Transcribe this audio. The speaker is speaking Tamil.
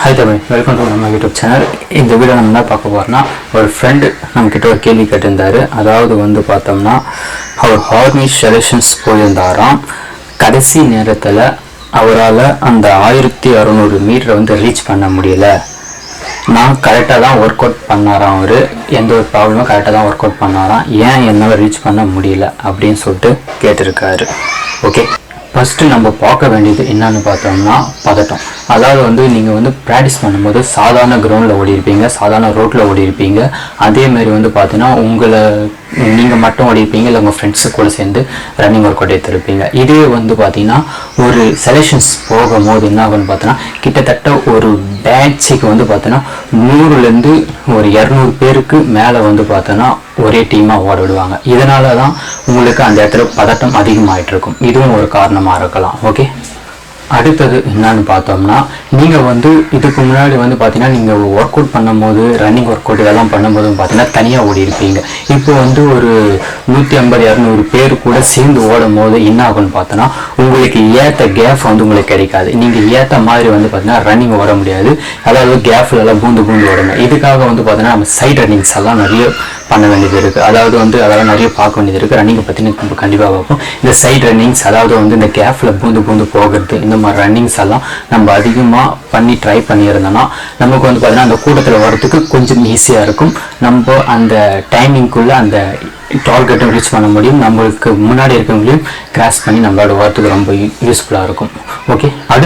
ஹாய் தமிழ், வெல்கம் டு நம்ம யூடியூப் சேனல். இந்த வீடியோ நம்ம என்ன பார்க்க போகிறோம்னா, ஒரு ஃப்ரெண்டு நம்மக்கிட்ட ஒரு கேள்வி கேட்டிருந்தார். அதாவது வந்து பார்த்தோம்னா, அவர் ஆர்மி செலெக்ஷன்ஸ் போயிருந்தாராம். கடைசி நேரத்தில் அவரால் அந்த 1600 மீட்டரை வந்து ரீச் பண்ண முடியல. நான் கரெக்டாக தான் ஒர்க் அவுட் பண்ணாராம். அவர் எந்த ஒரு ப்ராப்ளமும் கரெக்டாக தான் ஒர்க் அவுட் பண்ணாராம். ஏன் என்னால் ரீச் பண்ண முடியல அப்படின்னு சொல்லிட்டு கேட்டிருக்காரு. ஓகே, ஃபஸ்ட்டு நம்ம பார்க்க வேண்டியது என்னன்னு பார்த்தோம்னா பதட்டம். அதாவது வந்து நீங்கள் வந்து ப்ராக்டிஸ் பண்ணும்போது சாதாரண கிரவுண்டில் ஓடிருப்பீங்க, சாதாரண ரோட்டில் ஓடிருப்பீங்க. அதேமாரி வந்து பார்த்தீங்கன்னா நீங்கள் மட்டும் ஓடிருப்பீங்க, இல்லை உங்கள் ஃப்ரெண்ட்ஸு கூட சேர்ந்து ரன்னிங் ஒர்க் அவுட் எடுத்துருப்பீங்க. இதே வந்து பார்த்தீங்கன்னா ஒரு செலெக்ஷன்ஸ் போகும்போது என்ன ஆகுன்னு பார்த்தோன்னா, கிட்டத்தட்ட ஒரு பேட்சுக்கு வந்து பார்த்தோன்னா 100லேருந்து ஒரு 200 பேருக்கு மேலே வந்து பார்த்தோன்னா ஒரே டீமாக ஓட விடுவாங்க. இதனால தான் உங்களுக்கு அந்த இடத்துல பதட்டம் அதிகமாகிட்டு இருக்கும். இதுவும் ஒரு காரணமாக இருக்கலாம். ஓகே, அடுத்தது என்னன்னு பார்த்தோம்னா, நீங்கள் வந்து இதுக்கு முன்னாடி வந்து பார்த்தீங்கன்னா நீங்கள் ஒர்க் அவுட் பண்ணும்போது, ரன்னிங் ஒர்க் அவுட் இதெல்லாம் பண்ணும்போது பார்த்தீங்கன்னா தனியாக ஓடி இருப்பீங்க. இப்போ வந்து ஒரு 150-200 பேர் கூட சேர்ந்து ஓடும் போது என்ன ஆகும்னு பார்த்தோன்னா, உங்களுக்கு ஏற்ற கேப் வந்து உங்களுக்கு கிடைக்காது. நீங்கள் ஏற்ற மாதிரி வந்து பார்த்தீங்கன்னா ரன்னிங் ஓட முடியாது. அதாவது கேப்லலாம் பூந்து ஓடுங்க. இதுக்காக வந்து பார்த்தீங்கன்னா நம்ம சைட் ரன்னிங்ஸ் எல்லாம் நிறைய பண்ண வேண்டியது இருக்குது. அதாவது வந்து அதெல்லாம் நிறைய பார்க்க வேண்டியது இருக்குது. ரன்னிங்கை பற்றி நம்ம கண்டிப்பாக பார்ப்போம். இந்த சைட் ரன்னிங்ஸ், அதாவது வந்து இந்த கேப்பில் பூந்து போகிறது, இந்த மாதிரி ரன்னிங்ஸ் எல்லாம் நம்ம அதிகமாக பண்ணி ட்ரை பண்ணியிருந்தோம்னா நமக்கு வந்து பார்த்தீங்கன்னா அந்த கூட்டத்தில் வரதுக்கு கொஞ்சம் ஈஸியாக இருக்கும். நம்ம அந்த டைமிங்குள்ளே அந்த டார்கெட்டும் ரீச் பண்ண முடியும். நம்மளுக்கு முன்னாடி இருக்கவங்களையும் கிராஸ் பண்ணி நம்மளோட வரத்துக்கு ரொம்ப யூஸ்ஃபுல்லாக இருக்கும். ஓகே,